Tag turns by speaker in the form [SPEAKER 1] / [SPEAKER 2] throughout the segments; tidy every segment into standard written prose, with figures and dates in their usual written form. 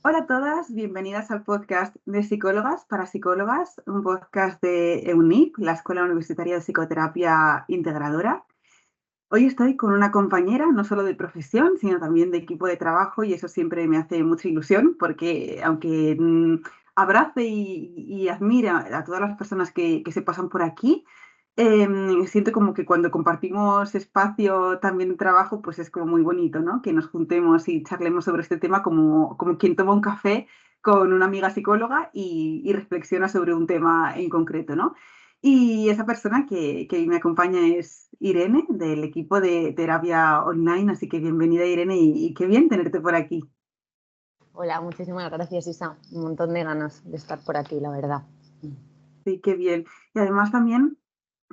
[SPEAKER 1] Hola a todas, bienvenidas al podcast de Psicólogas para Psicólogas, un podcast de EUNIP, la Escuela Universitaria de Psicoterapia Integradora. Hoy estoy con una compañera, no solo de profesión, sino también de equipo de trabajo, y eso siempre me hace mucha ilusión, porque aunque abrace y admire a todas las personas que se pasan por aquí, siento como que cuando compartimos espacio también de trabajo, pues es como muy bonito, ¿no? Que nos juntemos y charlemos sobre este tema como quien toma un café con una amiga psicóloga y reflexiona sobre un tema en concreto, ¿no? Y esa persona que me acompaña es Irene, del equipo de terapia online, así que bienvenida Irene y qué bien tenerte por aquí.
[SPEAKER 2] Hola, muchísimas gracias, Isa. Un montón de ganas de estar por aquí, la verdad.
[SPEAKER 1] Sí, qué bien. Y además también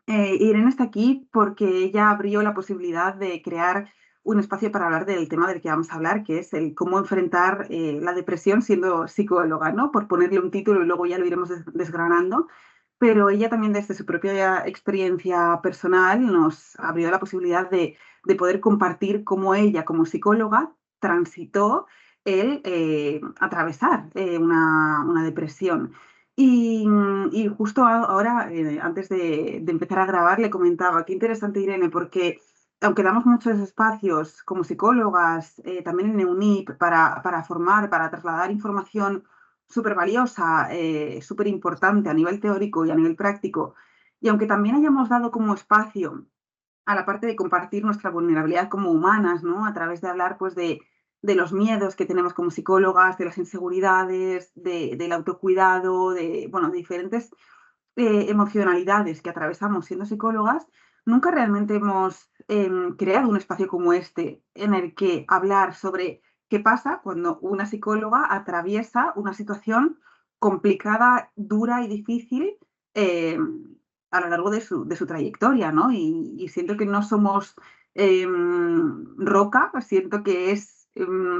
[SPEAKER 1] Irene está aquí porque ella abrió la posibilidad de crear un espacio para hablar del tema del que vamos a hablar, que es el cómo enfrentar la depresión siendo psicóloga, ¿no? Por ponerle un título y luego ya lo iremos desgranando. Pero ella también desde su propia experiencia personal nos abrió la posibilidad de poder compartir cómo ella como psicóloga transitó el atravesar una depresión. Y justo ahora, antes de empezar a grabar, le comentaba, qué interesante, Irene, porque aunque damos muchos espacios como psicólogas, también en EUNIP, para formar, para trasladar información súper valiosa, súper importante a nivel teórico y a nivel práctico, y aunque también hayamos dado como espacio a la parte de compartir nuestra vulnerabilidad como humanas, ¿no? A través de hablar, pues, de los miedos que tenemos como psicólogas, de las inseguridades, del autocuidado, bueno, de diferentes emocionalidades que atravesamos siendo psicólogas, nunca realmente hemos creado un espacio como este en el que hablar sobre qué pasa cuando una psicóloga atraviesa una situación complicada, dura y difícil eh, a lo largo de su trayectoria, ¿no? Y siento que no somos roca, siento que es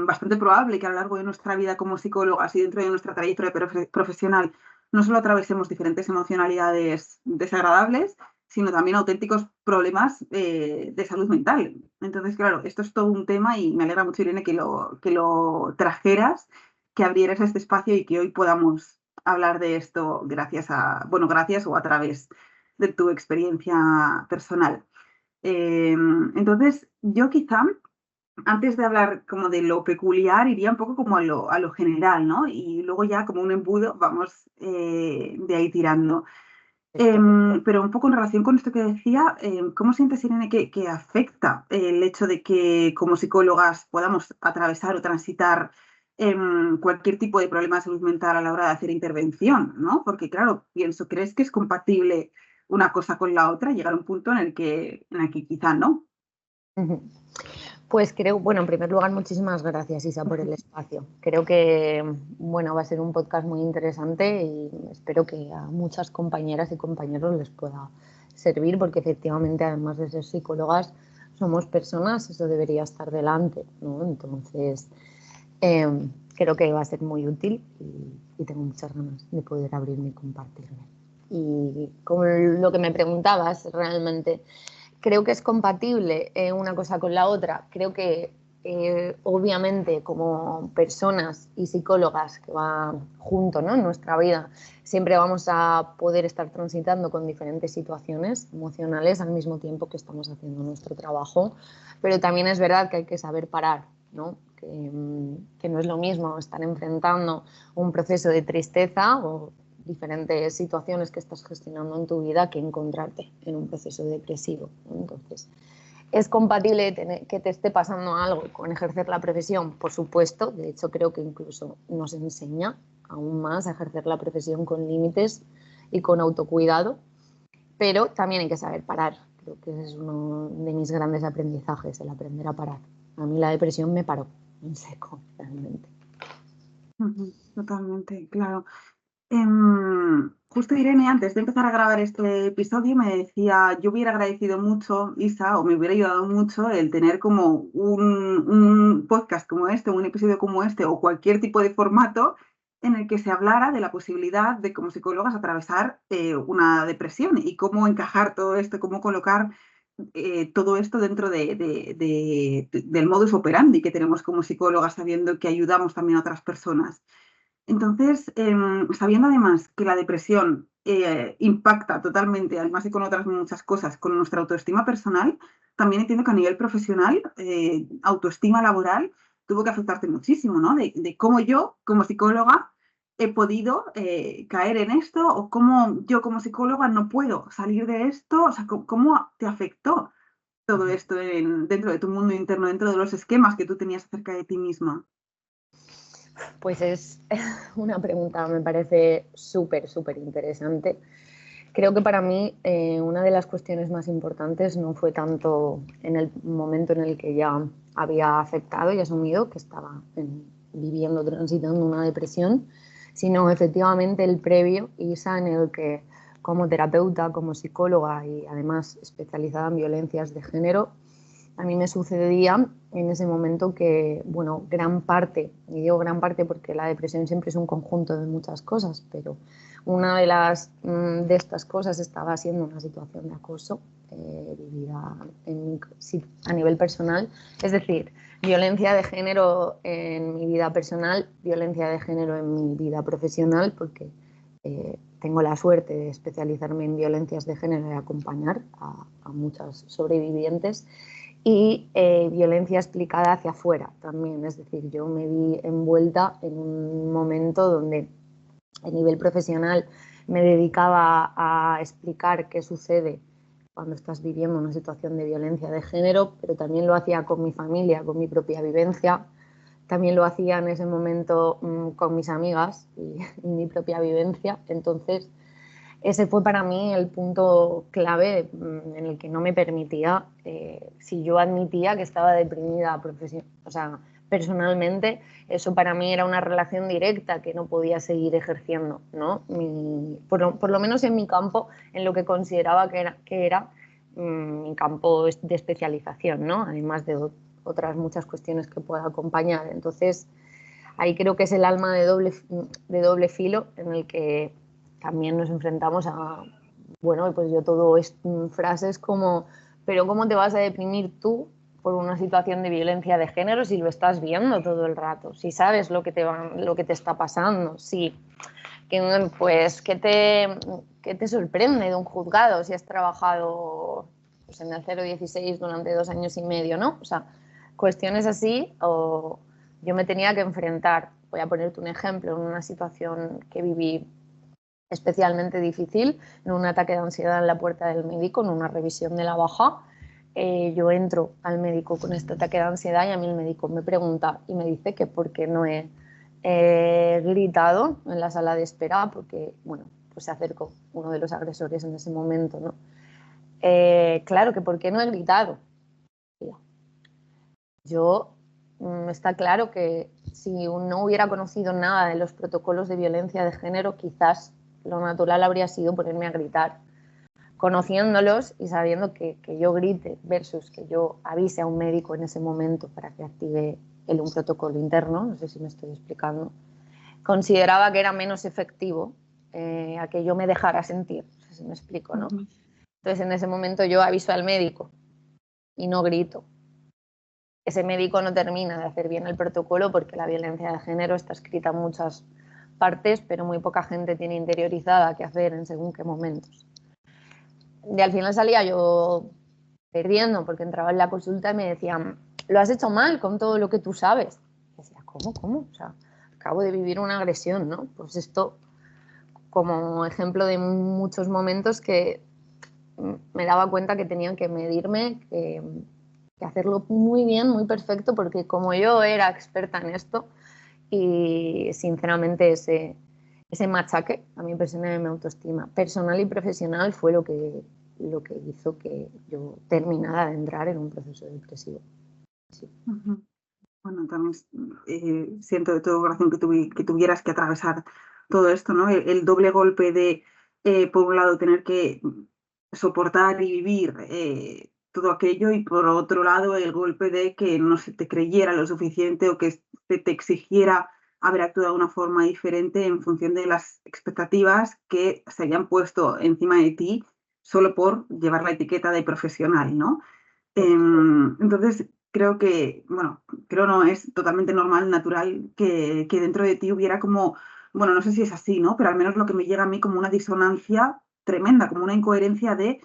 [SPEAKER 1] bastante probable que a lo largo de nuestra vida como psicólogas y dentro de nuestra trayectoria profesional no solo atravesemos diferentes emocionalidades desagradables, sino también auténticos problemas de salud mental. Entonces, claro, esto es todo un tema y me alegra mucho, Irene, que lo trajeras, que abrieras este espacio y que hoy podamos hablar de esto gracias o a través de tu experiencia personal. Entonces, yo quizá antes de hablar como de lo peculiar, iría un poco como a lo general, ¿no? Y luego ya como un embudo vamos de ahí tirando.
[SPEAKER 2] Estupendo.
[SPEAKER 1] Pero un poco en relación con esto que decía, ¿cómo sientes, Irene, que afecta el hecho de que como psicólogas podamos atravesar o transitar cualquier tipo de problema de salud mental a la hora de hacer intervención, ¿no? Porque claro, pienso, ¿crees que es compatible una cosa con la otra? Llegar a un punto en el que quizá no.
[SPEAKER 2] Pues creo, bueno, en primer lugar, muchísimas gracias, Isa, por el espacio. Creo que, bueno, va a ser un podcast muy interesante y espero que a muchas compañeras y compañeros les pueda servir, porque efectivamente, además de ser psicólogas, somos personas, eso debería estar delante, ¿no? Entonces, eh, creo que va a ser muy útil y tengo muchas ganas de poder abrirme y compartirme. Y con lo que me preguntabas, realmente creo que es compatible una cosa con la otra. Creo que obviamente como personas y psicólogas que van junto, ¿no? En nuestra vida, siempre vamos a poder estar transitando con diferentes situaciones emocionales al mismo tiempo que estamos haciendo nuestro trabajo, pero también es verdad que hay que saber parar, ¿no? Que no es lo mismo estar enfrentando un proceso de tristeza o diferentes situaciones que estás gestionando en tu vida que encontrarte en un proceso depresivo. Entonces, ¿es compatible que te esté pasando algo con ejercer la profesión? Por supuesto, de hecho creo que incluso nos enseña aún más a ejercer la profesión con límites y con autocuidado, pero también hay que saber parar. Creo que ese es uno de mis grandes aprendizajes, el aprender a parar. A mí la depresión me paró en seco, realmente.
[SPEAKER 1] Ujú, totalmente, claro. Justo Irene, antes de empezar a grabar este episodio, me decía, yo hubiera agradecido mucho, Isa, o me hubiera ayudado mucho el tener como un podcast como este, un episodio como este, o cualquier tipo de formato en el que se hablara de la posibilidad de, como psicólogas, atravesar una depresión y cómo encajar todo esto, cómo colocar todo esto dentro del modus operandi que tenemos como psicólogas, sabiendo que ayudamos también a otras personas. Entonces, sabiendo además que la depresión impacta totalmente, además de con otras muchas cosas, con nuestra autoestima personal, también entiendo que a nivel profesional, autoestima laboral, tuvo que afectarte muchísimo, ¿no? De cómo yo, como psicóloga, he podido caer en esto o cómo yo, como psicóloga, no puedo salir de esto. O sea, ¿cómo te afectó todo esto dentro de tu mundo interno, dentro de los esquemas que tú tenías acerca de ti misma?
[SPEAKER 2] Pues es una pregunta, me parece súper, súper interesante. Creo que para mí una de las cuestiones más importantes no fue tanto en el momento en el que ya había aceptado y asumido que estaba viviendo, transitando una depresión, sino efectivamente el previo, Isa, en el que como terapeuta, como psicóloga y además especializada en violencias de género, a mí me sucedía en ese momento que, bueno, gran parte, y digo gran parte porque la depresión siempre es un conjunto de muchas cosas, pero una de estas cosas estaba siendo una situación de acoso vivida a nivel personal, es decir, violencia de género en mi vida personal, violencia de género en mi vida profesional, porque tengo la suerte de especializarme en violencias de género y acompañar a muchas sobrevivientes, y violencia explicada hacia afuera también. Es decir, yo me vi envuelta en un momento donde a nivel profesional me dedicaba a explicar qué sucede cuando estás viviendo una situación de violencia de género, pero también lo hacía con mi familia, con mi propia vivencia. También lo hacía en ese momento con mis amigas y mi propia vivencia. Entonces, ese fue para mí el punto clave en el que no me permitía, si yo admitía que estaba deprimida o sea, personalmente, eso para mí era una relación directa que no podía seguir ejerciendo, ¿no? Por lo menos en mi campo, en lo que consideraba que era mi campo de especialización, ¿no? Además de otras muchas cuestiones que pueda acompañar. Entonces, ahí creo que es el alma de doble filo en el que también nos enfrentamos a, bueno, pues yo todo es frases como, pero ¿cómo te vas a deprimir tú por una situación de violencia de género si lo estás viendo todo el rato? Si sabes lo que te está pasando, si, pues, ¿qué te sorprende de un juzgado si has trabajado pues, en el 016 durante 2 años y medio, ¿no? O sea, cuestiones así, o yo me tenía que enfrentar, voy a ponerte un ejemplo, en una situación que viví especialmente difícil, en un ataque de ansiedad en la puerta del médico, en una revisión de la baja. Yo entro al médico con este ataque de ansiedad y a mí el médico me pregunta y me dice que por qué no he gritado en la sala de espera, porque, bueno, pues se acercó uno de los agresores en ese momento, ¿no? Claro, que por qué no he gritado. Yo, está claro que si no hubiera conocido nada de los protocolos de violencia de género, quizás lo natural habría sido ponerme a gritar. Conociéndolos y sabiendo que yo grite versus que yo avise a un médico en ese momento para que active un protocolo interno, no sé si me estoy explicando, consideraba que era menos efectivo a que yo me dejara sentir, no sé si me explico, ¿no? Entonces en ese momento yo aviso al médico y no grito. Ese médico no termina de hacer bien el protocolo porque la violencia de género está escrita en muchas partes, pero muy poca gente tiene interiorizada qué hacer en según qué momentos. Y al final salía yo perdiendo porque entraba en la consulta y me decían, lo has hecho mal con todo lo que tú sabes. Y decía, ¿cómo? O sea, acabo de vivir una agresión, ¿no? Pues esto como ejemplo de muchos momentos que me daba cuenta que tenían que medirme, que hacerlo muy bien, muy perfecto, porque como yo era experta en esto y sinceramente ese machaque a mi persona y mi autoestima personal y profesional fue lo que hizo que yo terminara de entrar en un proceso depresivo. Sí.
[SPEAKER 1] Bueno, también siento de todo corazón que tuvieras que atravesar todo esto, ¿no? El doble golpe de, por un lado, tener que soportar y vivir todo aquello y por otro lado el golpe de que no se te creyera lo suficiente o que se te exigiera haber actuado de una forma diferente en función de las expectativas que se habían puesto encima de ti solo por llevar la etiqueta de profesional, ¿no? Entonces, creo que, bueno, creo no, es totalmente normal, natural que dentro de ti hubiera como, bueno, no sé si es así, ¿no? Pero al menos lo que me llega a mí como una disonancia tremenda, como una incoherencia de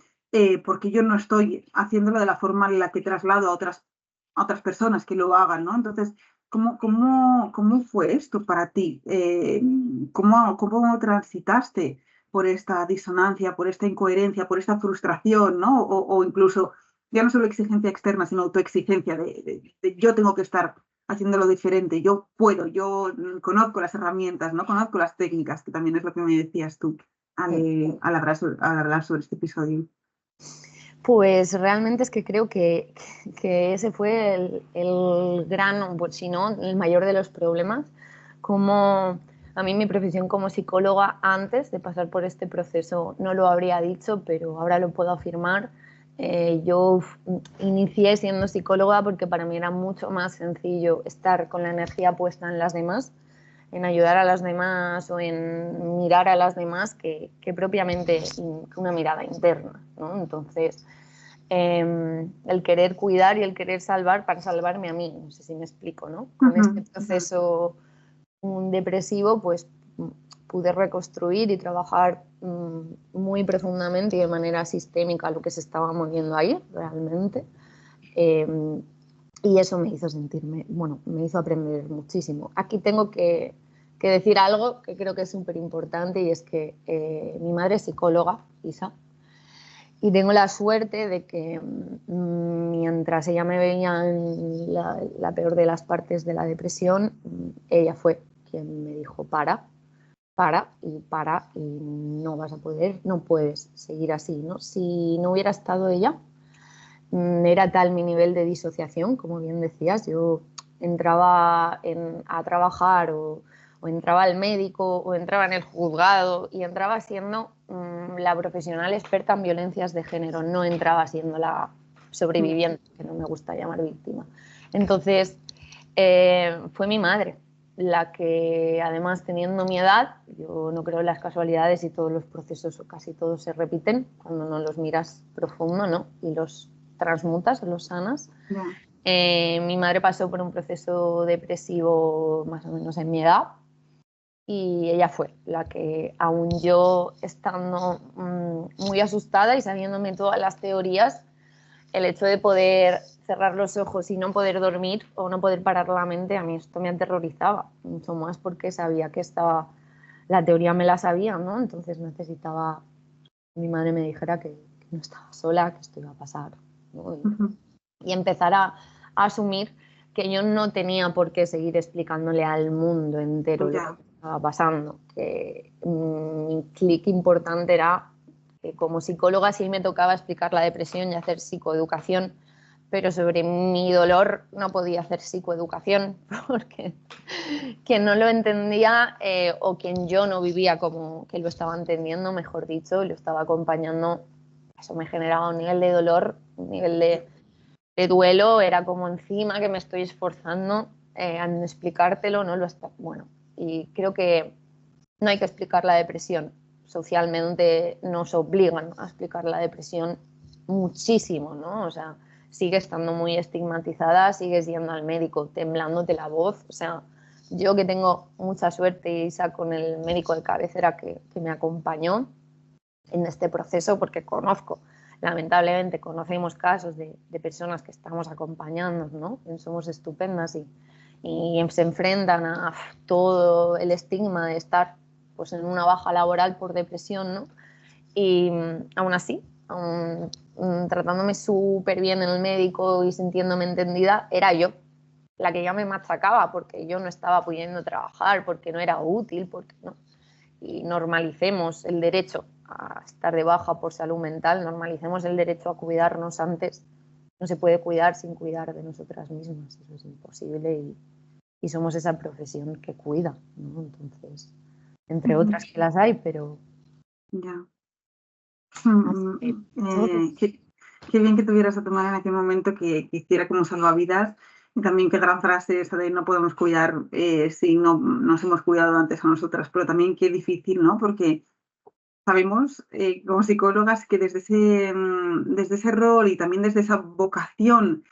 [SPEAKER 1] por qué yo no estoy haciéndolo de la forma en la que traslado a otras personas que lo hagan, ¿no? Entonces, ¿cómo fue esto para ti? ¿Cómo transitaste por esta disonancia, por esta incoherencia, por esta frustración, ¿no? O incluso ya no solo exigencia externa, sino autoexigencia de yo tengo que estar haciéndolo diferente, yo puedo, yo conozco las herramientas, ¿no? Conozco las técnicas, que también es lo que me decías tú al hablar sobre este episodio.
[SPEAKER 2] Pues realmente es que creo que ese fue el gran, pues, si no, el mayor de los problemas. Como a mí mi profesión como psicóloga antes de pasar por este proceso no lo habría dicho, pero ahora lo puedo afirmar. Yo inicié siendo psicóloga porque para mí era mucho más sencillo estar con la energía puesta en las demás, en ayudar a las demás o en mirar a las demás que propiamente una mirada interna, ¿no? Entonces, el querer cuidar y el querer salvar para salvarme a mí, no sé si me explico, ¿no? Con este proceso depresivo, pues pude reconstruir y trabajar muy profundamente y de manera sistémica lo que se estaba moviendo ahí realmente. Y eso me hizo sentirme, bueno, me hizo aprender muchísimo. Aquí tengo que decir algo que creo que es súper importante y es que mi madre es psicóloga, Isa, y tengo la suerte de que mientras ella me veía en la peor de las partes de la depresión, ella fue quien me dijo para y no vas a poder, no puedes seguir así, ¿no? Si no hubiera estado ella, era tal mi nivel de disociación, como bien decías, yo entraba a trabajar o entraba al médico o entraba en el juzgado y entraba siendo la profesional experta en violencias de género, no entraba siendo la sobreviviente, que no me gusta llamar víctima. Entonces, fue mi madre la que, además, teniendo mi edad, yo no creo en las casualidades y todos los procesos o casi todos se repiten cuando no los miras profundo, ¿no? Y los transmutas, los sanas.
[SPEAKER 1] Yeah.
[SPEAKER 2] Mi madre pasó por un proceso depresivo más o menos en mi edad y ella fue la que, aún yo estando muy asustada y sabiéndome todas las teorías, el hecho de poder cerrar los ojos y no poder dormir o no poder parar la mente, a mí esto me aterrorizaba mucho más porque sabía que estaba, la teoría me la sabía, ¿no? Entonces necesitaba que mi madre me dijera que no estaba sola, que esto iba a pasar, ¿no? Y empezar a asumir que yo no tenía por qué seguir explicándole al mundo entero lo que estaba pasando, que mi clic importante era que como psicóloga sí me tocaba explicar la depresión y hacer psicoeducación, pero sobre mi dolor no podía hacer psicoeducación porque quien no lo entendía o quien yo no vivía como que lo estaba entendiendo, mejor dicho, lo estaba acompañando, eso me generaba un nivel de dolor, un nivel de duelo, era como encima que me estoy esforzando en explicártelo, no lo está, bueno, y creo que no hay que explicar la depresión. Socialmente nos obligan a explicar la depresión muchísimo, ¿no? O sea, sigue estando muy estigmatizada, sigues yendo al médico temblándote la voz, o sea, yo que tengo mucha suerte, Isa, con el médico de cabecera que me acompañó en este proceso, porque conozco, lamentablemente conocemos casos de personas que estamos acompañando, ¿no? Somos estupendas y se enfrentan a todo el estigma de estar pues, en una baja laboral por depresión, ¿no? Y aún así, tratándome súper bien en el médico y sintiéndome entendida, era yo la que ya me machacaba porque yo no estaba pudiendo trabajar, porque no era útil, porque no. Y normalicemos el derecho a estar de baja por salud mental, normalicemos el derecho a cuidarnos antes. No se puede cuidar sin cuidar de nosotras mismas, eso es imposible y somos esa profesión que cuida, ¿no? Entonces, entre otras que las hay, pero...
[SPEAKER 1] Ya.
[SPEAKER 2] Todo.
[SPEAKER 1] Qué bien que tuvieras a tu madre en aquel momento que hiciera como salvavidas. Y también qué gran frase esa de no podemos cuidar si no nos hemos cuidado antes a nosotras, pero también qué difícil, ¿no? Porque sabemos como psicólogas que desde ese rol y también desde esa vocación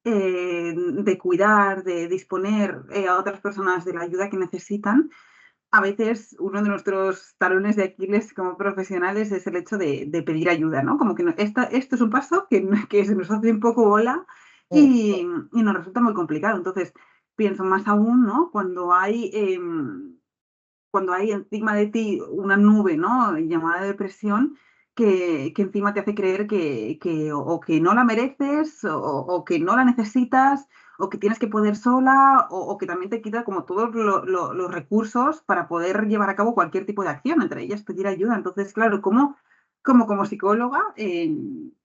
[SPEAKER 1] de cuidar, de disponer a otras personas de la ayuda que necesitan, a veces uno de nuestros talones de Aquiles como profesionales es el hecho de pedir ayuda, ¿no? Como que esto es un paso que se nos hace un poco bola
[SPEAKER 2] Mm,
[SPEAKER 1] y nos resulta muy complicado. Entonces, pienso más aún, ¿no? Cuando hay encima de ti una nube, ¿no? Llamada depresión, que encima te hace creer o que no la mereces, o que no la necesitas, o que tienes que poder sola, o que también te quita como todos los recursos para poder llevar a cabo cualquier tipo de acción, entre ellas pedir ayuda. Entonces, claro, como psicóloga,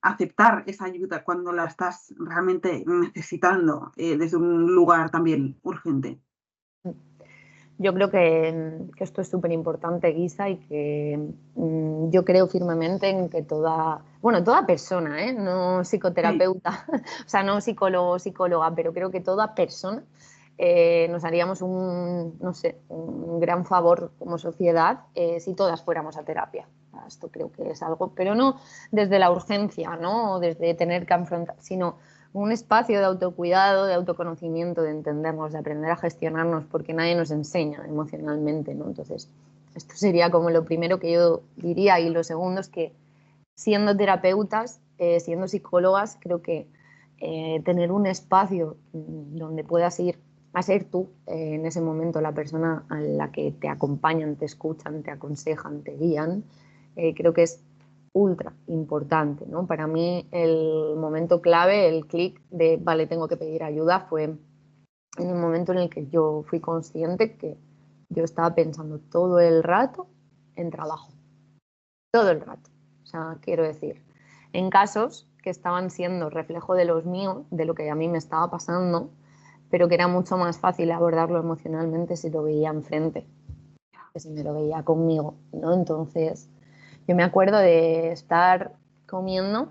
[SPEAKER 1] aceptar esa ayuda cuando la estás realmente necesitando desde un lugar también urgente.
[SPEAKER 2] mm. Yo creo que esto es súper importante, Guisa, y que yo creo firmemente en que toda persona, no
[SPEAKER 1] Sí,
[SPEAKER 2] psicoterapeuta, o sea, no psicólogo o psicóloga, pero creo que toda persona nos haríamos no sé, un gran favor como sociedad si todas fuéramos a terapia. Esto creo que es algo, pero no desde la urgencia, ¿no? O desde tener que afrontar, sino un espacio de autocuidado, de autoconocimiento, de entendernos, de aprender a gestionarnos, porque nadie nos enseña emocionalmente, ¿no? Entonces, esto sería como lo primero que yo diría. Y lo segundo es que siendo terapeutas, siendo psicólogas, creo que tener un espacio donde puedas ir a ser tú en ese momento la persona a la que te acompañan, te escuchan, te aconsejan, te guían, creo que es ultra importante, ¿no? Para mí el momento clave, el clic de, vale, tengo que pedir ayuda, fue en el momento en el que yo fui consciente que yo estaba pensando todo el rato en trabajo, todo el rato. O sea, quiero decir, en casos que estaban siendo reflejo de los míos, de lo que a mí me estaba pasando, pero que era mucho más fácil abordarlo emocionalmente si lo veía enfrente, que si me lo veía conmigo, ¿no? Entonces, yo me acuerdo de estar comiendo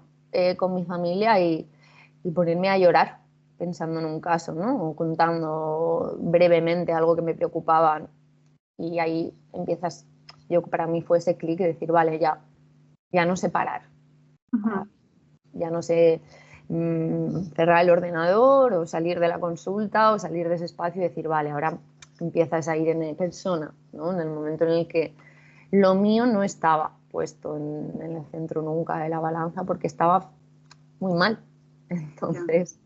[SPEAKER 2] con mi familia y ponerme a llorar pensando en un caso, ¿no? O contando brevemente algo que me preocupaba. Y ahí empiezas, yo para mí fue ese clic de decir, vale, ya no sé parar,
[SPEAKER 1] ujú,
[SPEAKER 2] ya no sé cerrar el ordenador o salir de la consulta o salir de ese espacio y decir, vale, ahora empiezas a ir en persona, ¿no? En el momento en el que lo mío no estaba puesto en el centro nunca de la balanza porque estaba muy mal.
[SPEAKER 1] ya,
[SPEAKER 2] Entonces,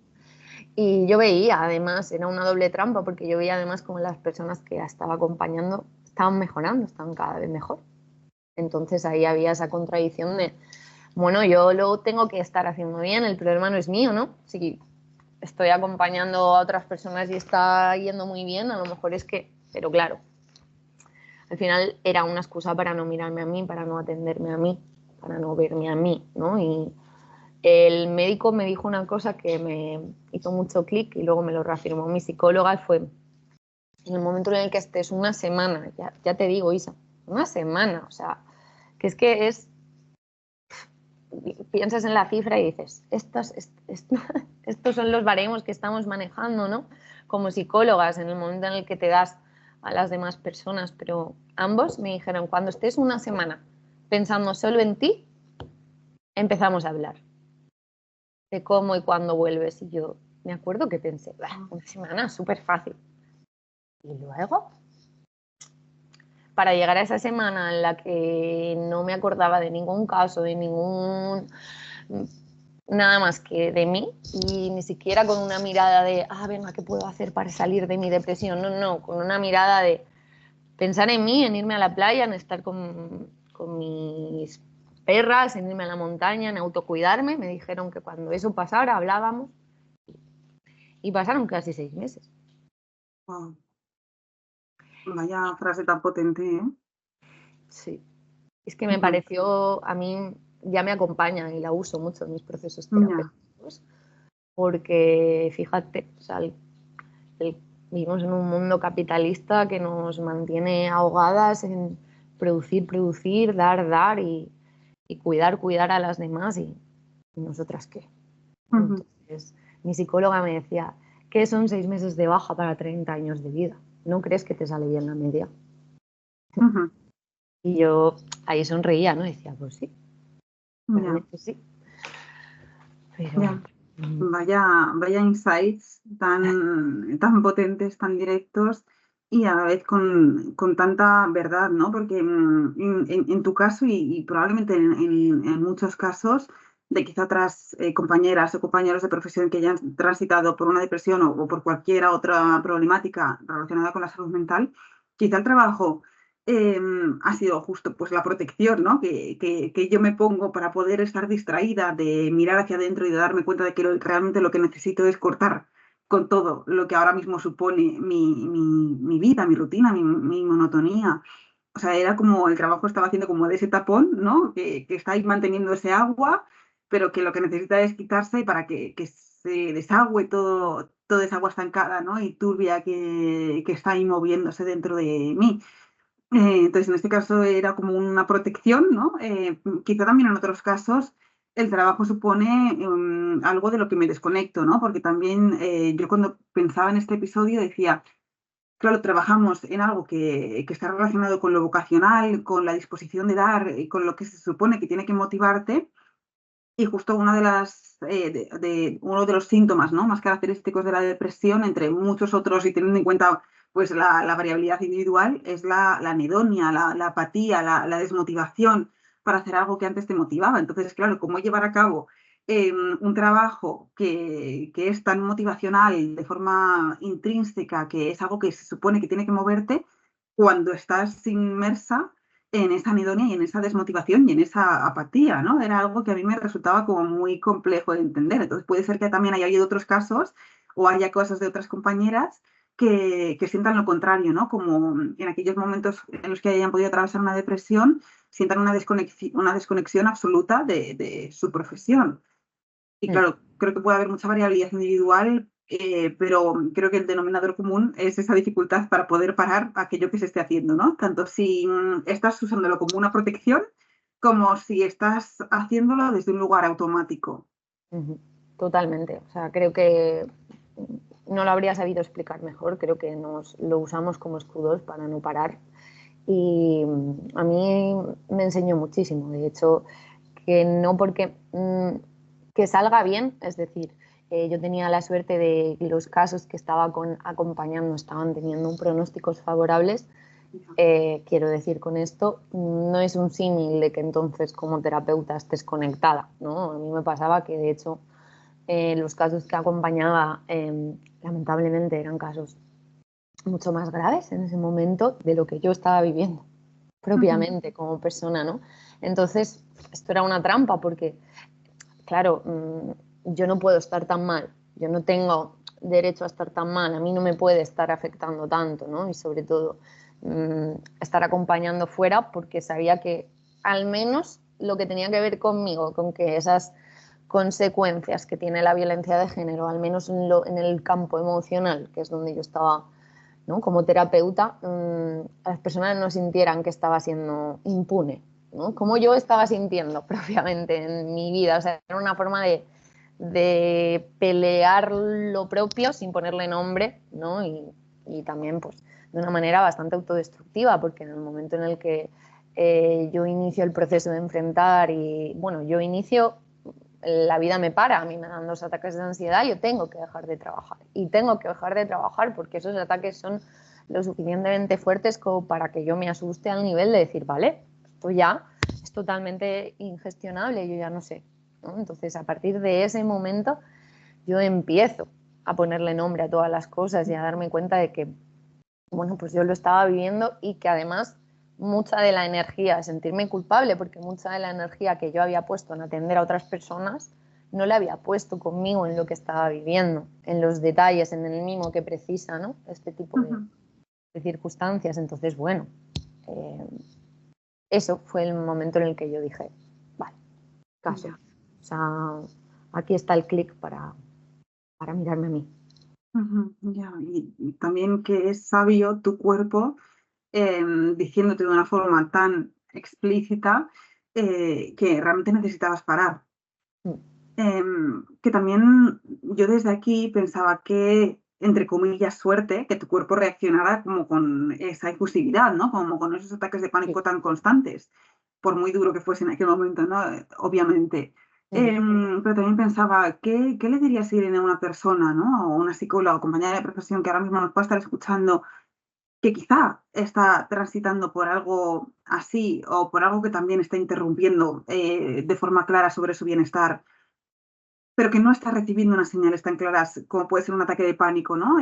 [SPEAKER 2] y yo veía, además, era una doble trampa porque yo veía además como las personas que la estaba acompañando estaban mejorando, estaban cada vez mejor. Entonces ahí había esa contradicción de, bueno, yo lo tengo que estar haciendo bien, el problema no es mío, ¿no? Si estoy acompañando a otras personas y está yendo muy bien, a lo mejor es que, pero claro, al final era una excusa para no mirarme a mí, para no atenderme a mí, para no verme a mí, ¿no? Y el médico me dijo una cosa que me hizo mucho clic y luego me lo reafirmó mi psicóloga, fue en el momento en el que estés una semana, ya te digo, Isa, una semana, o sea, que es piensas en la cifra y dices, estos son los baremos que estamos manejando, ¿no? Como psicólogas, en el momento en el que te das a las demás personas, pero ambos me dijeron, cuando estés una semana pensando solo en ti, empezamos a hablar de cómo y cuándo vuelves. Y yo me acuerdo que pensé, una semana, súper fácil. Y luego, para llegar a esa semana en la que no me acordaba de ningún caso, de ningún nada más que de mí y ni siquiera con una mirada de, venga, ¿qué puedo hacer para salir de mi depresión? No, no, con una mirada de pensar en mí, en irme a la playa, en estar con mis perras, en irme a la montaña, en autocuidarme. Me dijeron que cuando eso pasara hablábamos y pasaron casi 6 meses.
[SPEAKER 1] guau. Vaya frase tan potente, ¿eh?
[SPEAKER 2] Sí, es que me
[SPEAKER 1] Ujú,
[SPEAKER 2] pareció, a mí ya me acompaña y la uso mucho en mis procesos
[SPEAKER 1] ya,
[SPEAKER 2] terapéuticos, porque fíjate, o sea, el- vivimos en un mundo capitalista que nos mantiene ahogadas en producir, producir, dar y cuidar a las demás y nosotras qué.
[SPEAKER 1] ujú,
[SPEAKER 2] Entonces, mi psicóloga me decía, ¿qué son 6 meses de baja para 30 años de vida? ¿No crees que te sale bien la media?
[SPEAKER 1] ujú.
[SPEAKER 2] Y yo ahí sonreía, ¿no? Decía, pues sí,
[SPEAKER 1] Ya,
[SPEAKER 2] realmente sí. Pero
[SPEAKER 1] ya. Vaya insights tan potentes, tan directos y a la vez con tanta verdad, ¿no? Porque en tu caso y probablemente en muchos casos de quizá otras compañeras o compañeros de profesión que ya han transitado por una depresión o por cualquier otra problemática relacionada con la salud mental, quizá el trabajo ha sido justo pues la protección, ¿no? Que yo me pongo para poder estar distraída, de mirar hacia adentro y de darme cuenta de que realmente lo que necesito es cortar con todo lo que ahora mismo supone mi vida, mi rutina, mi monotonía. O sea, era como el trabajo estaba haciendo como de ese tapón, ¿no? Que está ahí manteniendo ese agua, pero que lo que necesita es quitarse para que se desagüe toda esa agua estancada, ¿no? Y turbia que está ahí moviéndose dentro de mí. Entonces, en este caso era como una protección, ¿no? Quizá también en otros casos el trabajo supone algo de lo que me desconecto, ¿no? Porque también yo cuando pensaba en este episodio decía, claro, trabajamos en algo que está relacionado con lo vocacional, con la disposición de dar y con lo que se supone que tiene que motivarte. Y justo una de uno de los síntomas, ¿no? Más característicos de la depresión, entre muchos otros, y teniendo en cuenta pues, la variabilidad individual, es la anedonia, la apatía, la desmotivación para hacer algo que antes te motivaba. Entonces, claro, ¿cómo llevar a cabo un trabajo que es tan motivacional de forma intrínseca, que es algo que se supone que tiene que moverte, cuando estás inmersa en esa anedonia y en esa desmotivación y en esa apatía, ¿no? Era algo que a mí me resultaba como muy complejo de entender. Entonces puede ser que también haya habido otros casos o haya cosas de otras compañeras que sientan lo contrario, ¿no? Como en aquellos momentos en los que hayan podido atravesar una depresión, sientan una desconexión absoluta de su profesión. Y
[SPEAKER 2] mm,
[SPEAKER 1] claro, creo que puede haber mucha variabilidad individual, pero creo que el denominador común es esa dificultad para poder parar aquello que se esté haciendo, ¿no? Tanto si estás usándolo como una protección, como si estás haciéndolo desde un lugar automático.
[SPEAKER 2] ujú, totalmente. O sea, creo que no lo habría sabido explicar mejor. Creo que nos lo usamos como escudos para no parar. Y a mí me enseñó muchísimo. De hecho, que no porque que salga bien, es decir, yo tenía la suerte de que los casos que estaba acompañando estaban teniendo un pronósticos favorables. Quiero decir con esto, no es un símil de que entonces como terapeuta estés conectada, ¿no? A mí me pasaba que de hecho los casos que acompañaba lamentablemente eran casos mucho más graves en ese momento de lo que yo estaba viviendo
[SPEAKER 1] Ujú,
[SPEAKER 2] propiamente como persona, ¿no? Entonces, esto era una trampa porque, claro, yo no puedo estar tan mal, yo no tengo derecho a estar tan mal, a mí no me puede estar afectando tanto, ¿no? Y sobre todo, estar acompañando fuera porque sabía que al menos lo que tenía que ver conmigo, con que esas consecuencias que tiene la violencia de género, al menos en el campo emocional, que es donde yo estaba, ¿no? Como terapeuta, las personas no sintieran que estaba siendo impune, ¿no? Como yo estaba sintiendo propiamente en mi vida. O sea, era una forma de pelear lo propio sin ponerle nombre, ¿no? Y también, pues, de una manera bastante autodestructiva, porque en el momento en el que yo inicio el proceso de enfrentar y, bueno, yo inicio la vida me para, a mí me dan 2 ataques de ansiedad, yo tengo que dejar de trabajar. Y tengo que dejar de trabajar porque esos ataques son lo suficientemente fuertes como para que yo me asuste al nivel de decir, vale, esto ya es totalmente ingestionable, yo ya no sé, ¿no? Entonces, a partir de ese momento, yo empiezo a ponerle nombre a todas las cosas y a darme cuenta de que, bueno, pues yo lo estaba viviendo y que además mucha de la energía, sentirme culpable, porque mucha de la energía que yo había puesto en atender a otras personas, no la había puesto conmigo en lo que estaba viviendo, en los detalles, en el mimo que precisa, ¿no? Este tipo
[SPEAKER 1] ujú.
[SPEAKER 2] de circunstancias. Entonces, bueno, eh, eso fue el momento en el que yo dije, vale, caso.
[SPEAKER 1] Ya.
[SPEAKER 2] O sea, aquí está el clic para mirarme a mí.
[SPEAKER 1] Ujú, ya. Y también que es sabio tu cuerpo diciéndote de una forma tan explícita que realmente necesitabas parar.
[SPEAKER 2] Mm,
[SPEAKER 1] Que también yo desde aquí pensaba que entre comillas, suerte que tu cuerpo reaccionara como con esa impulsividad, ¿no? Como con esos ataques de pánico tan constantes, por muy duro que fuese en aquel momento, ¿no? Obviamente. Pero también pensaba, ¿qué le dirías, Irene, a una persona, ¿no? O una psicóloga o compañera de profesión que ahora mismo nos pueda estar escuchando, que quizá está transitando por algo así o por algo que también está interrumpiendo de forma clara sobre su bienestar, pero que no está recibiendo unas señales tan claras como puede ser un ataque de pánico, ¿no?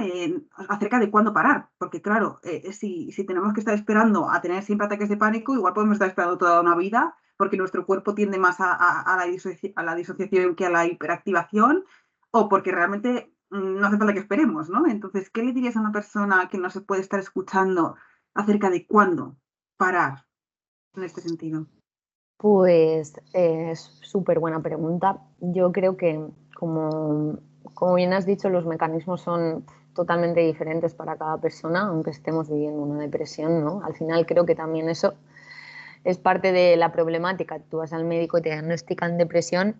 [SPEAKER 1] Acerca de cuándo parar, porque claro, si tenemos que estar esperando a tener siempre ataques de pánico, igual podemos estar esperando toda una vida, porque nuestro cuerpo tiende más a la disociación que a la hiperactivación, o porque realmente no hace falta que esperemos, ¿no? Entonces, ¿qué le dirías a una persona que no se puede estar escuchando acerca de cuándo parar en este sentido?
[SPEAKER 2] Pues es súper buena pregunta. Yo creo que, como bien has dicho, los mecanismos son totalmente diferentes para cada persona, aunque estemos viviendo una depresión, ¿no? Al final creo que también eso es parte de la problemática. Tú vas al médico y te diagnostican depresión,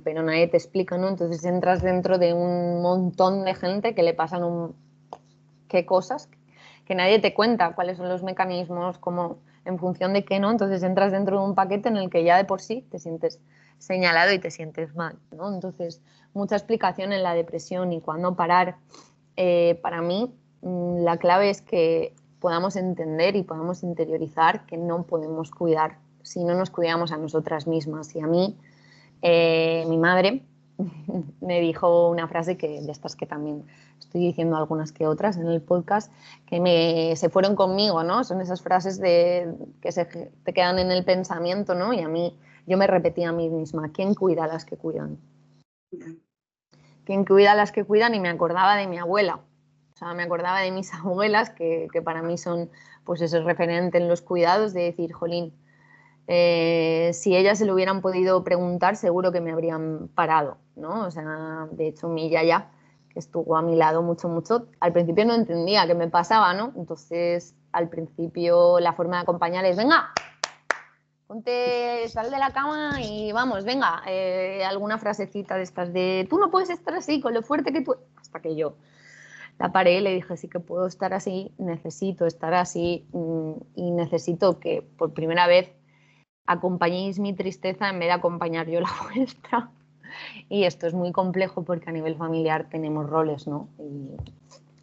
[SPEAKER 2] pero nadie te explica, ¿no? Entonces entras dentro de un montón de gente que le pasan qué cosas, que nadie te cuenta cuáles son los mecanismos, cómo, en función de qué, ¿no? Entonces entras dentro de un paquete en el que ya de por sí te sientes señalado y te sientes mal, ¿no? Entonces, mucha explicación en la depresión y cuándo parar. Para mí, la clave es que podamos entender y podamos interiorizar que no podemos cuidar si no nos cuidamos a nosotras mismas. Y a mí, mi madre me dijo una frase que de estas que también estoy diciendo algunas que otras en el podcast, que se fueron conmigo, ¿no? Son esas frases que te quedan en el pensamiento, ¿no? Y a mí, yo me repetía a mí misma, ¿quién cuida a las que cuidan? ¿Quién cuida a las que cuidan? Y me acordaba de mi abuela. O sea, me acordaba de mis abuelas, que para mí son, pues, ese referente en los cuidados, de decir, jolín, si ellas se lo hubieran podido preguntar, seguro que me habrían parado, ¿no? O sea, de hecho, mi yaya, que estuvo a mi lado mucho, mucho, al principio no entendía qué me pasaba, ¿no? Entonces, al principio, la forma de acompañar es, venga, ponte, sal de la cama y vamos, venga, alguna frasecita de estas de, tú no puedes estar así, con lo fuerte que tú... Hasta que yo la paré y le dije, sí que puedo estar así, necesito estar así y necesito que por primera vez acompañéis mi tristeza en vez de acompañar yo la vuestra. Y esto es muy complejo porque a nivel familiar tenemos roles, ¿no?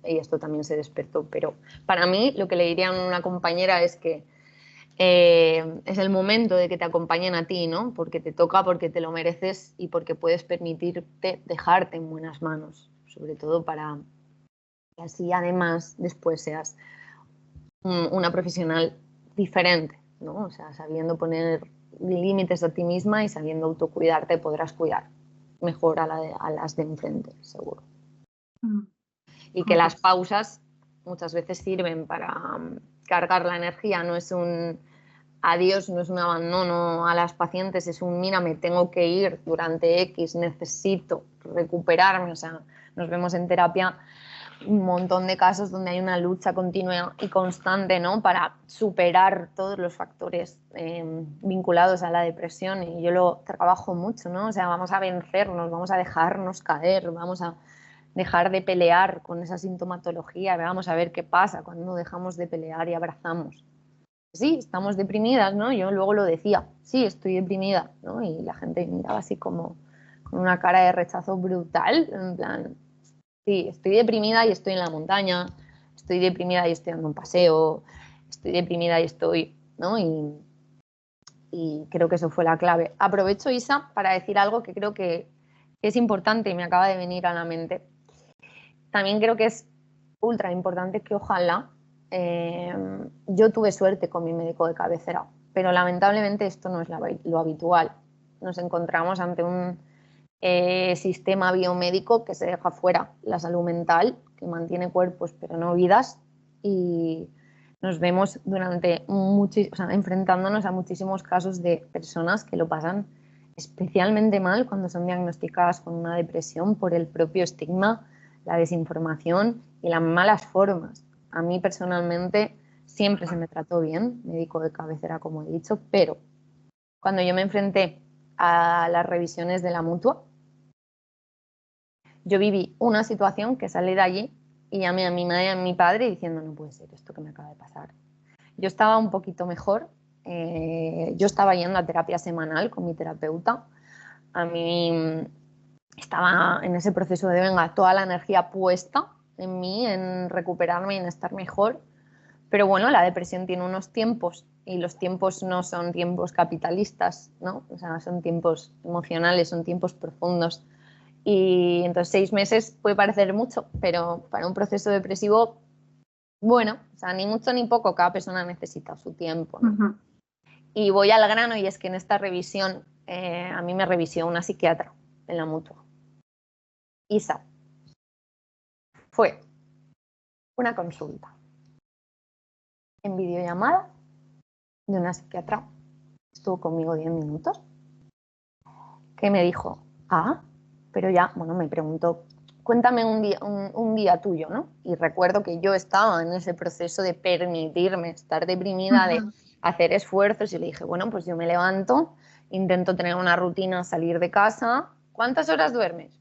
[SPEAKER 2] Y esto también se despertó. Pero para mí lo que le diría a una compañera es que es el momento de que te acompañen a ti, ¿no? Porque te toca, porque te lo mereces y porque puedes permitirte dejarte en buenas manos, sobre todo para que así además después seas una profesional diferente, ¿no? O sea, sabiendo poner límites a ti misma y sabiendo autocuidarte podrás cuidar mejor a las de enfrente, seguro.
[SPEAKER 1] Mm.
[SPEAKER 2] Y que
[SPEAKER 1] Oh,
[SPEAKER 2] las
[SPEAKER 1] pues,
[SPEAKER 2] pausas muchas veces sirven para cargar la energía, no es un adiós, no es un abandono a las pacientes, es un mira, me tengo que ir durante X, necesito recuperarme, o sea, nos vemos en terapia un montón de casos donde hay una lucha continua y constante, ¿no? Para superar todos los factores vinculados a la depresión y yo lo trabajo mucho, ¿no? O sea, vamos a vencernos, vamos a dejarnos caer, vamos a dejar de pelear con esa sintomatología, vamos a ver qué pasa cuando dejamos de pelear y abrazamos. Sí, estamos deprimidas, ¿no? Yo luego lo decía, sí, estoy deprimida, ¿no? Y la gente miraba así como con una cara de rechazo brutal, en plan, sí, estoy deprimida y estoy en la montaña, estoy deprimida y estoy dando un paseo, estoy deprimida y estoy, ¿no? Y creo que eso fue la clave. Aprovecho, Isa, para decir algo que creo que es importante y me acaba de venir a la mente. También creo que es ultra importante que ojalá, eh, yo tuve suerte con mi médico de cabecera, pero lamentablemente esto no es lo habitual. Nos encontramos ante un sistema biomédico que se deja fuera la salud mental, que mantiene cuerpos pero no vidas, y nos vemos enfrentándonos a muchísimos casos de personas que lo pasan especialmente mal cuando son diagnosticadas con una depresión por el propio estigma, la desinformación y las malas formas. A mí personalmente siempre se me trató bien, médico de cabecera como he dicho, pero cuando yo me enfrenté a las revisiones de la mutua, yo viví una situación que salí de allí y llamé a mi madre y a mi padre diciendo, no puede ser esto que me acaba de pasar. Yo estaba un poquito mejor, yo estaba yendo a terapia semanal con mi terapeuta. A mí estaba en ese proceso de, venga, toda la energía puesta en mí, en recuperarme y en estar mejor. Pero bueno, la depresión tiene unos tiempos y los tiempos no son tiempos capitalistas, ¿no? O sea, son tiempos emocionales, son tiempos profundos. Y entonces 6 meses puede parecer mucho, pero para un proceso depresivo, bueno, o sea, ni mucho ni poco, cada persona necesita su tiempo, ¿no?
[SPEAKER 1] Ujú.
[SPEAKER 2] Y voy al grano y es que en esta revisión, a mí me revisó una psiquiatra en la Mutua. Isa, fue una consulta en videollamada de una psiquiatra. Estuvo conmigo 10 minutos. Que me dijo, pero ya, bueno, me preguntó, cuéntame un día tuyo, ¿no? Y recuerdo que yo estaba en ese proceso de permitirme estar deprimida, de
[SPEAKER 1] Ujú.
[SPEAKER 2] hacer esfuerzos y le dije, bueno, pues yo me levanto, intento tener una rutina, salir de casa. ¿Cuántas horas duermes?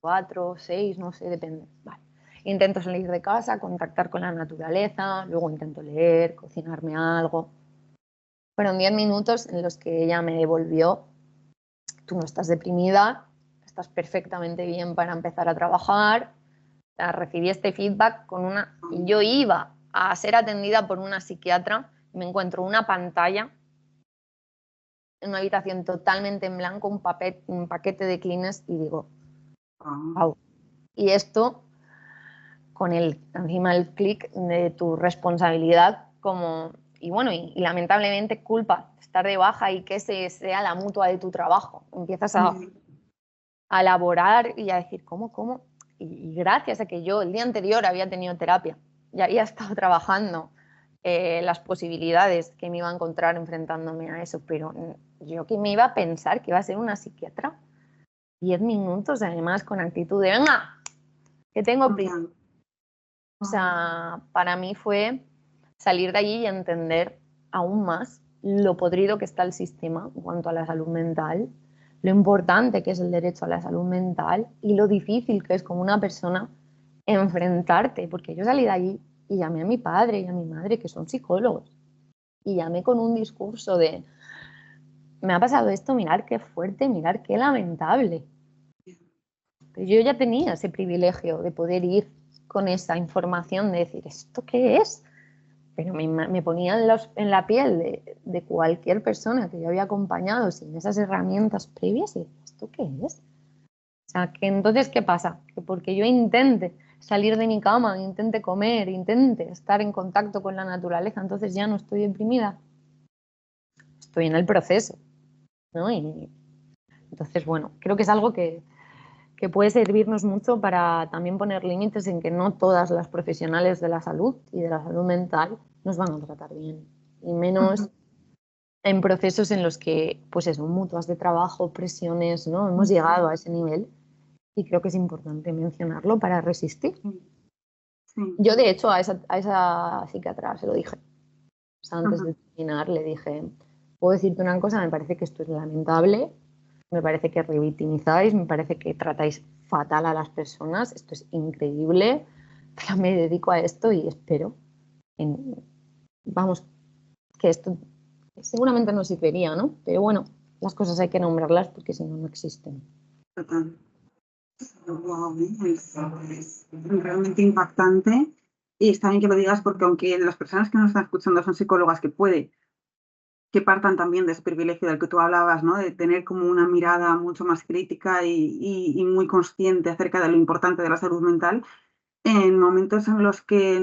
[SPEAKER 2] 4, 6, no sé, depende. Vale. Intento salir de casa, contactar con la naturaleza, luego intento leer, cocinarme algo. Fueron 10 minutos en los que ella me devolvió, tú no estás deprimida, estás perfectamente bien para empezar a trabajar. O sea, recibí este feedback y yo iba a ser atendida por una psiquiatra, me encuentro una pantalla en una habitación totalmente en blanco, un paquete de Kleenex y digo, wow. Y esto con encima el clic de tu responsabilidad y bueno, y lamentablemente culpa, estar de baja y que ese sea la mutua de tu trabajo. Empiezas a elaborar y a decir, ¿cómo? Y gracias a que yo el día anterior había tenido terapia y había estado trabajando las posibilidades que me iba a encontrar enfrentándome a eso, pero yo que me iba a pensar que iba a ser una psiquiatra, 10 minutos además con actitud de, venga, que tengo prisa. O sea, para mí fue salir de allí y entender aún más lo podrido que está el sistema en cuanto a la salud mental, lo importante que es el derecho a la salud mental y lo difícil que es como una persona enfrentarte, porque yo salí de allí y llamé a mi padre y a mi madre, que son psicólogos, y llamé con un discurso de, me ha pasado esto, mirar qué fuerte, mirar qué lamentable. Pero yo ya tenía ese privilegio de poder ir con esa información, de decir, ¿esto qué es? Pero me ponía en la piel de cualquier persona que yo había acompañado sin esas herramientas previas y decía, ¿esto qué es? O sea, que entonces, ¿qué pasa? Que porque yo intente salir de mi cama, intente comer, intente estar en contacto con la naturaleza, entonces ya no estoy deprimida. Estoy en el proceso, ¿no? Y entonces, bueno, creo que es algo que puede servirnos mucho para también poner límites en que no todas las profesionales de la salud y de la salud mental nos van a tratar bien, y menos en procesos en los que, pues eso, mutuas de trabajo, presiones, ¿no? Hemos llegado a ese nivel y creo que es importante mencionarlo para resistir.
[SPEAKER 1] Sí.
[SPEAKER 2] Yo, de hecho, a esa psiquiatra se lo dije. O sea, antes de terminar le dije, puedo decirte una cosa, me parece que esto es lamentable, me parece que revictimizáis, me parece que tratáis fatal a las personas, esto es increíble, pero me dedico a esto y espero, vamos, que esto seguramente no serviría, ¿no? Pero bueno, las cosas hay que nombrarlas porque si no, no existen.
[SPEAKER 1] Total. Wow, es realmente impactante. Y está bien que lo digas porque aunque las personas que nos están escuchando son psicólogas, que puede que partan también de ese privilegio del que tú hablabas, ¿no? De tener como una mirada mucho más crítica y muy consciente acerca de lo importante de la salud mental, en momentos en los que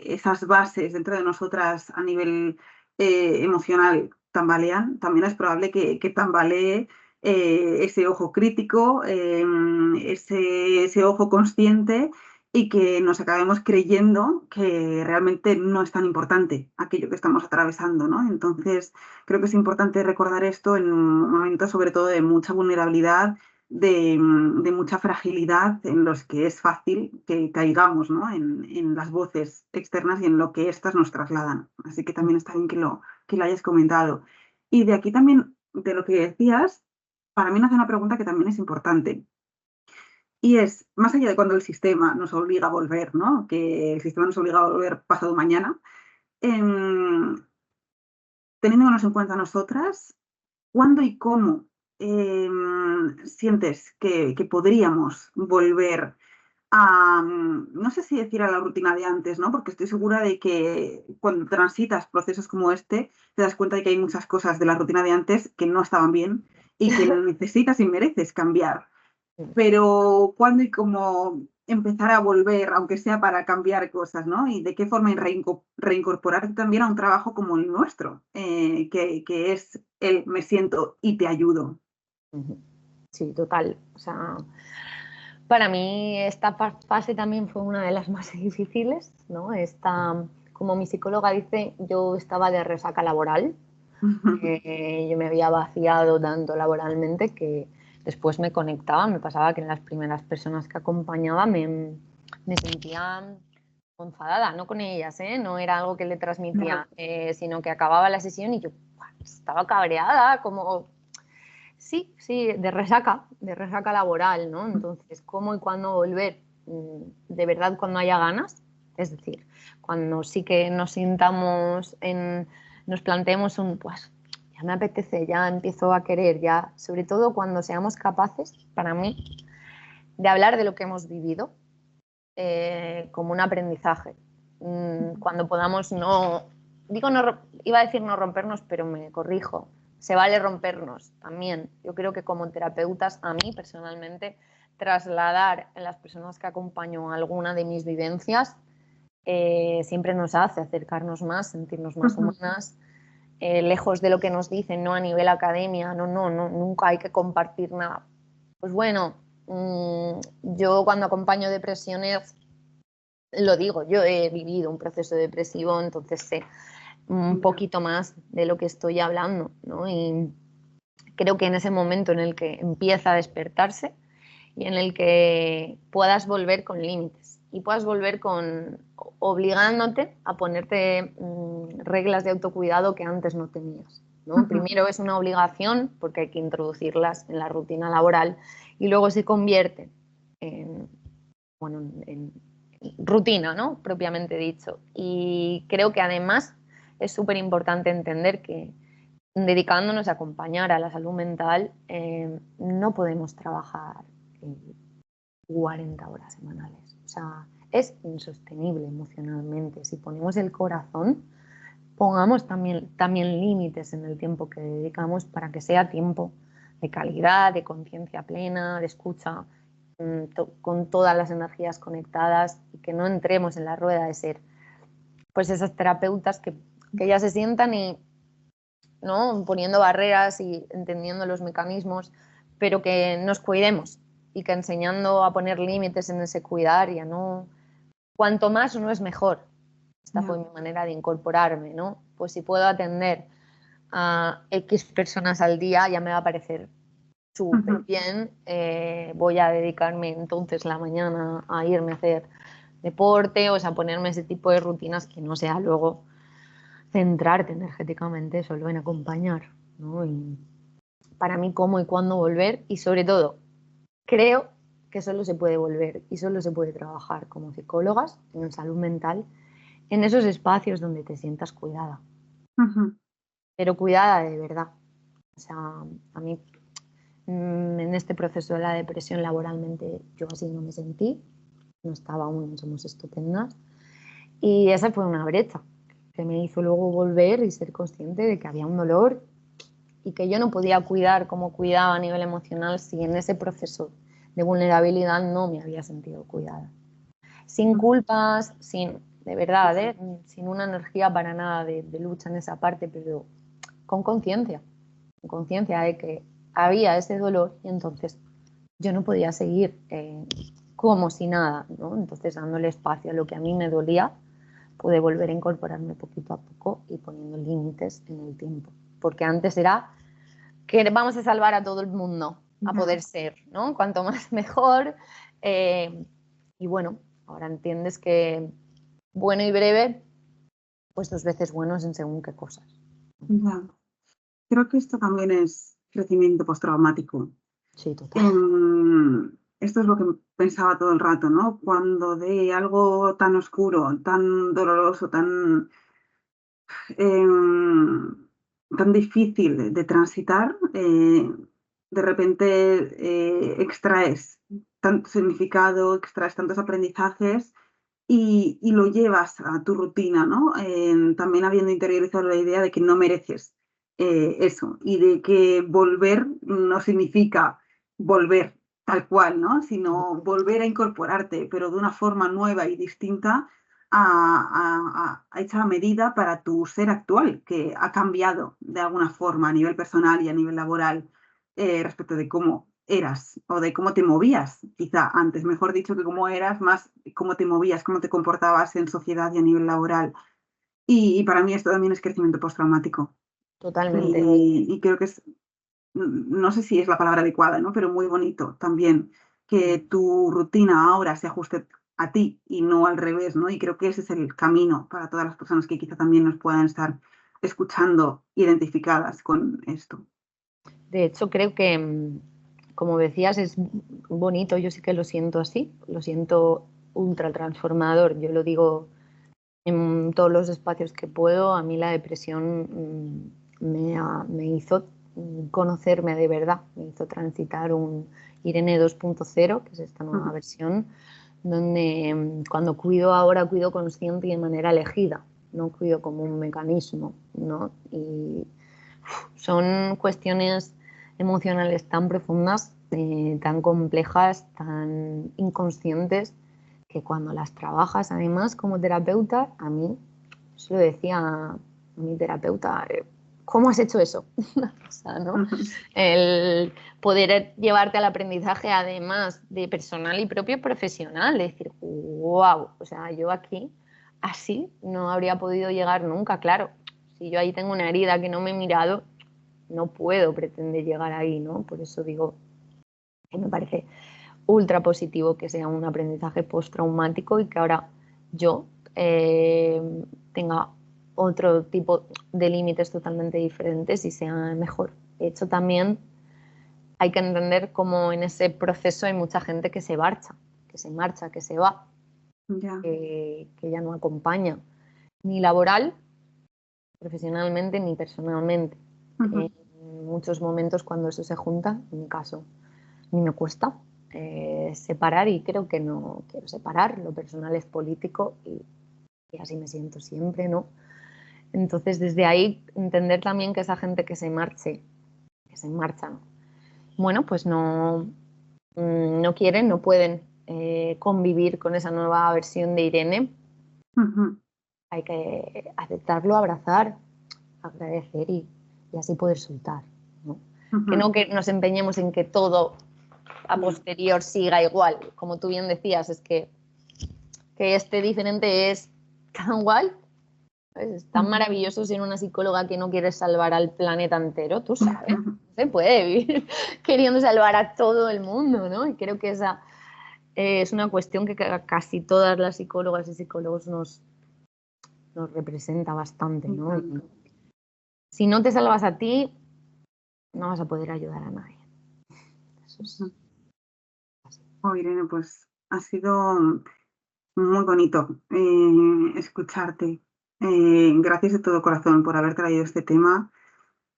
[SPEAKER 1] esas bases dentro de nosotras a nivel emocional tambalean, también es probable que tambalee ese ojo crítico, ese ojo consciente y que nos acabemos creyendo que realmente no es tan importante aquello que estamos atravesando, ¿no? Entonces, creo que es importante recordar esto en momentos sobre todo de mucha vulnerabilidad, de mucha fragilidad, en los que es fácil que caigamos, ¿no? en las voces externas y en lo que éstas nos trasladan. Así que también está bien que lo hayas comentado. Y de aquí también, de lo que decías, para mí nace una pregunta que también es importante. Y es, más allá de cuando el sistema nos obliga a volver, ¿no? Que el sistema nos obliga a volver pasado mañana, em, teniéndonos en cuenta nosotras, ¿cuándo y cómo sientes que podríamos volver a, no sé si decir a la rutina de antes, ¿no? Porque estoy segura de que cuando transitas procesos como este, te das cuenta de que hay muchas cosas de la rutina de antes que no estaban bien y que necesitas y mereces cambiar. Pero ¿cuándo y cómo empezar a volver, aunque sea para cambiar cosas, ¿no? Y de qué forma reincorporar también a un trabajo como el nuestro, que es el me siento y te ayudo.
[SPEAKER 2] Sí, total. O sea, para mí esta fase también fue una de las más difíciles, ¿no? Como mi psicóloga dice, yo estaba de resaca laboral. Yo me había vaciado tanto laboralmente que después me conectaba. Me pasaba que en las primeras personas que acompañaba me sentía enfadada, no con ellas, ¿eh? No era algo que le transmitía, sino que acababa la sesión y yo estaba cabreada, como sí, sí, de resaca laboral, ¿no? Entonces, ¿cómo y cuándo volver? De verdad, cuando haya ganas, es decir, cuando sí que nos sintamos nos planteemos pues, ya me apetece, ya empiezo a querer, ya, sobre todo cuando seamos capaces, para mí, de hablar de lo que hemos vivido como un aprendizaje. Cuando podamos iba a decir no rompernos, pero me corrijo, se vale rompernos también. Yo creo que como terapeutas, a mí personalmente, trasladar en las personas que acompaño alguna de mis vivencias siempre nos hace acercarnos más, sentirnos más humanas, lejos de lo que nos dicen, no a nivel academia, no, nunca hay que compartir nada. Pues bueno, yo cuando acompaño depresiones lo digo, yo he vivido un proceso depresivo, entonces sé un poquito más de lo que estoy hablando, ¿no? Y creo que en ese momento en el que empieza a despertarse y en el que puedas volver con límites y puedas volver obligándote a ponerte reglas de autocuidado que antes no tenías, ¿no? Primero es una obligación porque hay que introducirlas en la rutina laboral y luego se convierte en, bueno, en rutina, ¿no? Propiamente dicho. Y creo que además es súper importante entender que dedicándonos a acompañar a la salud mental, no podemos trabajar 40 horas semanales. O sea, es insostenible emocionalmente. Si ponemos el corazón, pongamos también límites en el tiempo que dedicamos para que sea tiempo de calidad, de conciencia plena, de escucha, con todas las energías conectadas y que no entremos en la rueda de ser pues esas terapeutas que ya se sientan y ¿no? Poniendo barreras y entendiendo los mecanismos, pero que nos cuidemos y que enseñando a poner límites en ese cuidar y a no... Cuanto más uno es mejor. Esta fue mi manera de incorporarme, ¿no? Pues si puedo atender a X personas al día ya me va a parecer súper bien. Voy a dedicarme entonces la mañana a irme a hacer deporte, o sea, ponerme ese tipo de rutinas que no sea luego centrarte energéticamente solo en acompañar, ¿no? Y para mí, cómo y cuándo volver y sobre todo, creo que solo se puede volver y solo se puede trabajar como psicólogas en salud mental en esos espacios donde te sientas cuidada, pero cuidada de verdad. O sea, a mí en este proceso de la depresión laboralmente yo así no me sentí, no estaba aún en Somos Estupendas y esa fue una brecha que me hizo luego volver y ser consciente de que había un dolor y que yo no podía cuidar como cuidaba a nivel emocional si en ese proceso de vulnerabilidad no me había sentido cuidada. Sin culpas, de verdad, sin una energía para nada de lucha en esa parte, pero con conciencia de que había ese dolor y entonces yo no podía seguir como si nada, ¿no? Entonces dándole espacio a lo que a mí me dolía, pude volver a incorporarme poquito a poco y poniendo límites en el tiempo. Porque antes era que vamos a salvar a todo el mundo a poder ser, ¿no? Cuanto más mejor. Y bueno, ahora entiendes que bueno y breve, pues 2 veces bueno es en según qué cosas.
[SPEAKER 1] Ya. Creo que esto también es crecimiento postraumático.
[SPEAKER 2] Sí, total.
[SPEAKER 1] Em, esto es lo que pensaba todo el rato, ¿no? Cuando de algo tan oscuro, tan doloroso, em, tan difícil de transitar, de repente extraes tanto significado, extraes tantos aprendizajes y lo llevas a tu rutina, ¿no? También habiendo interiorizado la idea de que no mereces eso y de que volver no significa volver tal cual, ¿no? Sino volver a incorporarte, pero de una forma nueva y distinta hecha a medida para tu ser actual, que ha cambiado de alguna forma a nivel personal y a nivel laboral respecto de cómo eras o de cómo te movías, quizá antes, mejor dicho, que cómo eras, más cómo te movías, cómo te comportabas en sociedad y a nivel laboral. Y para mí esto también es crecimiento postraumático.
[SPEAKER 2] Totalmente.
[SPEAKER 1] Y creo que es, no sé si es la palabra adecuada, ¿no? Pero muy bonito también que tu rutina ahora se ajuste a ti y no al revés, ¿no? Y creo que ese es el camino para todas las personas que quizá también nos puedan estar escuchando identificadas con esto.
[SPEAKER 2] De hecho, creo que, como decías, es bonito, yo sí que lo siento así, lo siento ultra transformador, yo lo digo en todos los espacios que puedo. A mí la depresión me hizo conocerme de verdad, me hizo transitar un Irene 2.0, que es esta nueva
[SPEAKER 1] Ujú.
[SPEAKER 2] versión, donde cuando cuido ahora cuido consciente y de manera elegida, no cuido como un mecanismo, ¿no? Y son cuestiones emocionales tan profundas, tan complejas, tan inconscientes, que cuando las trabajas, además, como terapeuta, a mí, se lo decía a mi terapeuta, ¿cómo has hecho eso? O sea, ¿no?
[SPEAKER 1] Ujú.
[SPEAKER 2] El poder llevarte al aprendizaje, además de personal y propio profesional, decir, wow, o sea, yo aquí así no habría podido llegar nunca, claro. Si yo ahí tengo una herida que no me he mirado, no puedo pretender llegar ahí, ¿no? Por eso digo que me parece ultra positivo que sea un aprendizaje postraumático y que ahora yo tenga otro tipo de límites totalmente diferentes y sea mejor. De hecho, también hay que entender cómo en ese proceso hay mucha gente que se marcha, que se va,
[SPEAKER 1] Ya.
[SPEAKER 2] que ya no acompaña, ni laboral, profesionalmente, ni personalmente.
[SPEAKER 1] Ujú.
[SPEAKER 2] En muchos momentos cuando eso se junta, en mi caso, a mí me cuesta separar y creo que no quiero separar, lo personal es político y así me siento siempre, ¿no? Entonces, desde ahí, entender también que esa gente que se marche, que se marchan, bueno, pues no, no quieren, no pueden convivir con esa nueva versión de Irene.
[SPEAKER 1] Ujú.
[SPEAKER 2] Hay que aceptarlo, abrazar, agradecer y así poder soltar, ¿no? Que
[SPEAKER 1] Ujú.
[SPEAKER 2] no que nos empeñemos en que todo a
[SPEAKER 1] Ya.
[SPEAKER 2] posterior siga igual. Como tú bien decías, es que este diferente es tan guay. Es tan
[SPEAKER 1] Ujú.
[SPEAKER 2] maravilloso ser una psicóloga que no quiere salvar al planeta entero, tú sabes. No se puede vivir queriendo salvar a todo el mundo, ¿no? Y creo que esa es una cuestión que casi todas las psicólogas y psicólogos nos representa bastante,
[SPEAKER 1] Y
[SPEAKER 2] ¿no? Y
[SPEAKER 1] tanto.
[SPEAKER 2] si no te salvas a ti, no vas a poder ayudar a nadie. Eso es
[SPEAKER 1] Ujú.
[SPEAKER 2] así.
[SPEAKER 1] Oh, Irene, pues ha sido muy bonito escucharte. Gracias de todo corazón por haber traído este tema,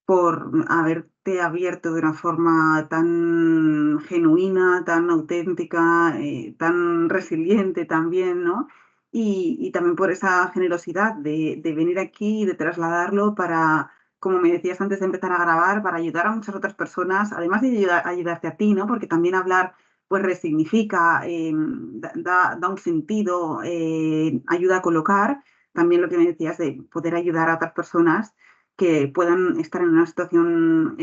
[SPEAKER 1] por haberte abierto de una forma tan genuina, tan auténtica, tan resiliente también, ¿no? Y también por esa generosidad de venir aquí y de trasladarlo para, como me decías antes de empezar a grabar, para ayudar a muchas otras personas, además de ayudarte a ti, ¿no? Porque también hablar pues resignifica, da un sentido, ayuda a colocar. También lo que me decías de poder ayudar a otras personas que puedan estar en una situación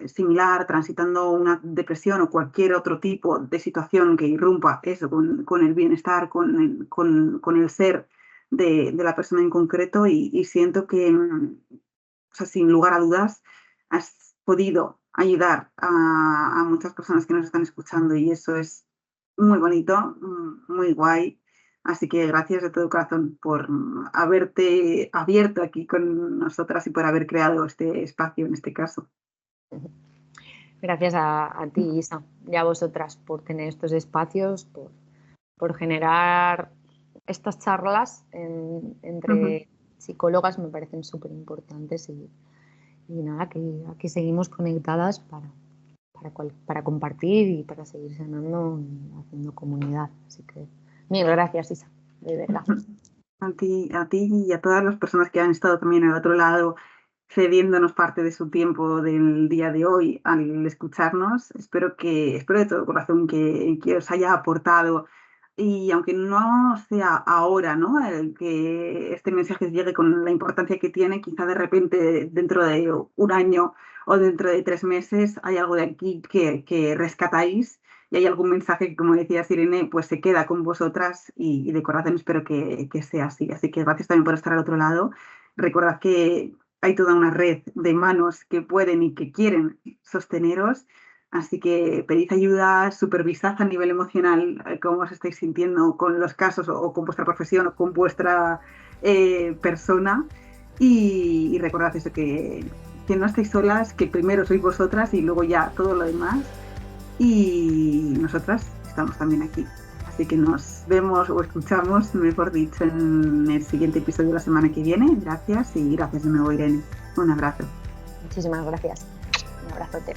[SPEAKER 1] similar, transitando una depresión o cualquier otro tipo de situación que irrumpa eso con el bienestar, con el ser de la persona en concreto y siento que, o sea, sin lugar a dudas, has podido ayudar a muchas personas que nos están escuchando y eso es muy bonito, muy guay. Así que gracias de todo corazón por haberte abierto aquí con nosotras y por haber creado este espacio en este caso.
[SPEAKER 2] Gracias a ti, Isa, y a vosotras por tener estos espacios, por generar estas charlas entre psicólogas, me parecen súper importantes y nada, que aquí seguimos conectadas para compartir y para seguir sanando y haciendo comunidad. Así que mil gracias, Isa, de verdad.
[SPEAKER 1] A ti y a todas las personas que han estado también al otro lado cediéndonos parte de su tiempo del día de hoy al escucharnos. Espero de todo corazón que os haya aportado y aunque no sea ahora, ¿no? El que este mensaje llegue con la importancia que tiene, quizá de repente dentro de un año o dentro de 3 meses hay algo de aquí que rescatáis y hay algún mensaje que, como decía Irene, pues se queda con vosotras y de corazón espero que sea así. Así que gracias también por estar al otro lado. Recordad que hay toda una red de manos que pueden y que quieren sosteneros, así que pedid ayuda, supervisad a nivel emocional cómo os estáis sintiendo con los casos o con vuestra profesión o con vuestra persona y recordad eso, que no estáis solas, que primero sois vosotras y luego ya todo lo demás y nosotras estamos también aquí. Así que nos vemos o escuchamos, mejor dicho, en el siguiente episodio de la semana que viene. Gracias y gracias de nuevo, Irene. Un abrazo.
[SPEAKER 2] Muchísimas gracias. Un abrazote.